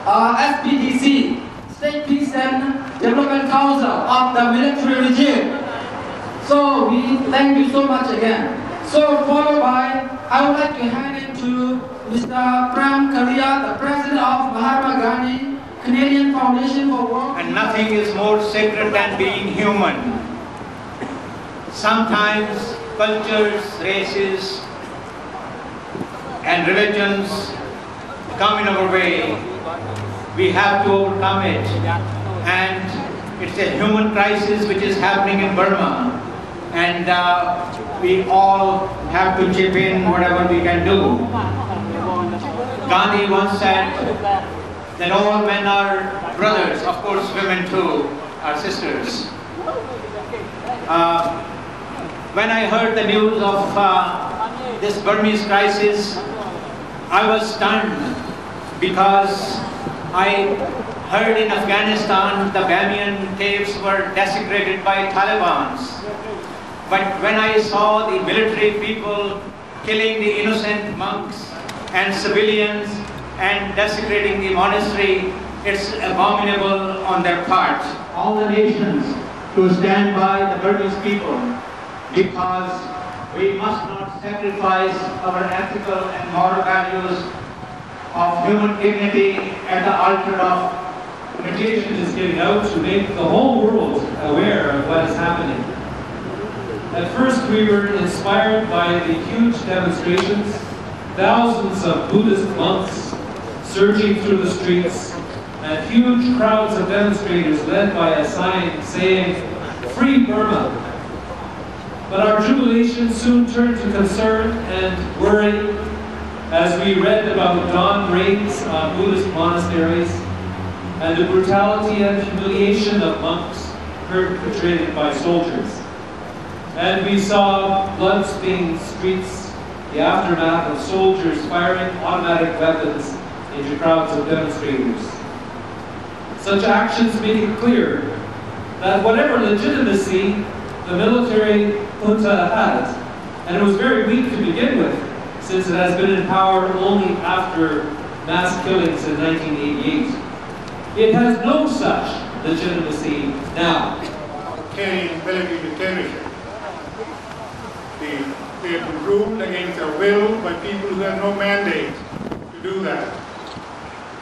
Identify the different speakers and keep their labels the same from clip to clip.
Speaker 1: SPDC, State Peace and Development Council of the military regime. So we thank you so much again. So followed by, I would like to hand it to Mr. Pram Kalia, the President of Mahatma Gandhi Canadian Foundation for Work.
Speaker 2: And nothing is more sacred than being human. Sometimes cultures, races, and religions come in our way. We have to overcome it. And it's a human crisis which is happening in Burma. And we all have to chip in whatever we can do. Gandhi once said that all men are brothers, of course women too are sisters. When I heard the news of this Burmese crisis, I was stunned because I heard in Afghanistan the Bamiyan caves were desecrated by Talibans. But when I saw the military people killing the innocent monks and civilians and desecrating the monastery, it's abominable on their part. All the nations to stand by the Burmese people, because we must not sacrifice our ethical and moral values of human dignity at the altar of
Speaker 3: meditation is getting out to make the whole world aware of what is happening. At first we were inspired by the huge demonstrations, thousands of Buddhist monks surging through the streets, and huge crowds of demonstrators led by a sign saying, "Free Burma." But our jubilation soon turned to concern and worry as we read about dawn raids on Buddhist monasteries and the brutality and humiliation of monks perpetrated by soldiers. And we saw blood-stained streets, the aftermath of soldiers firing automatic weapons into crowds of demonstrators. Such actions make it clear that whatever legitimacy the military junta had, and it was very weak to begin with, since it has been in power only after mass killings in 1988. It has no such legitimacy now.
Speaker 4: Authoritarian military dictatorship. They have been ruled against their will by people who have no mandate to do that.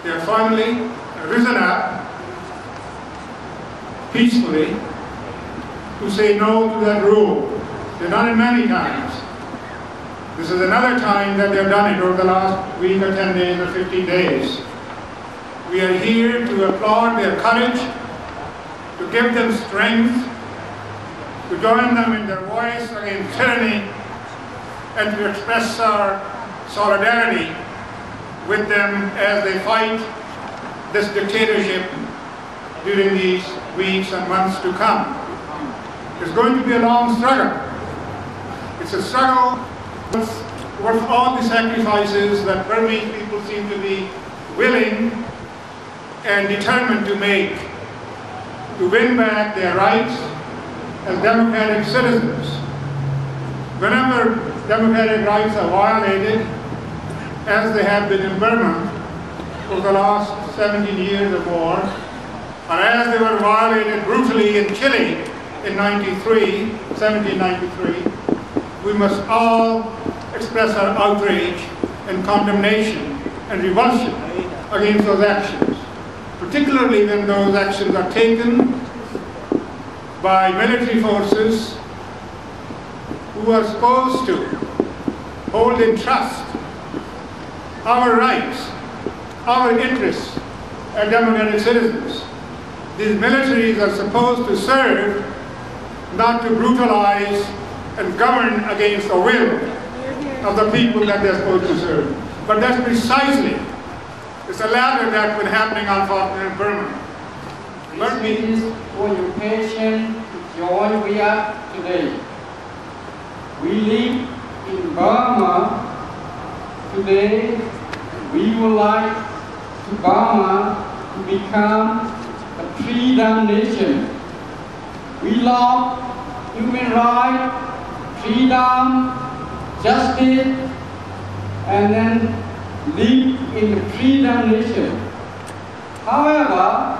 Speaker 4: They have finally risen up peacefully to say no to that rule. They've done it many times. This is another time that they've done it over the last week or 10 days or 15 days. We are here to applaud their courage, to give them strength, to join them in their voice against tyranny, and to express our solidarity with them as they fight this dictatorship during these weeks and months to come. It's going to be a long struggle. It's a struggle worth all the sacrifices that Burmese people seem to be willing and determined to make to win back their rights as democratic citizens. Whenever democratic rights are violated, as they have been in Burma for the last 17 years or more, or as they were violated brutally in Chile in 1793, we must all express our outrage and condemnation and revulsion against those actions, particularly when those actions are taken by military forces who are supposed to hold in trust our rights, our interests as democratic citizens. These militaries are supposed to serve, not to brutalize and govern against the will of the people that they're supposed to serve. But that's precisely, it's the latter that's been happening unfortunately in Burma.
Speaker 1: Thank you for your patience to join we are today. We live in Burma. Today, we would like to Burma to become a freedom nation. We love human rights, freedom, justice, and then live in the freedom nation. However,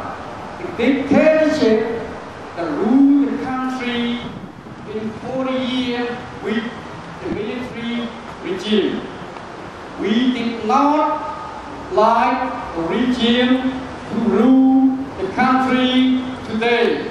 Speaker 1: the dictatorship that ruled the country in 40 years with the military regime. We did not like the regime to rule the country today.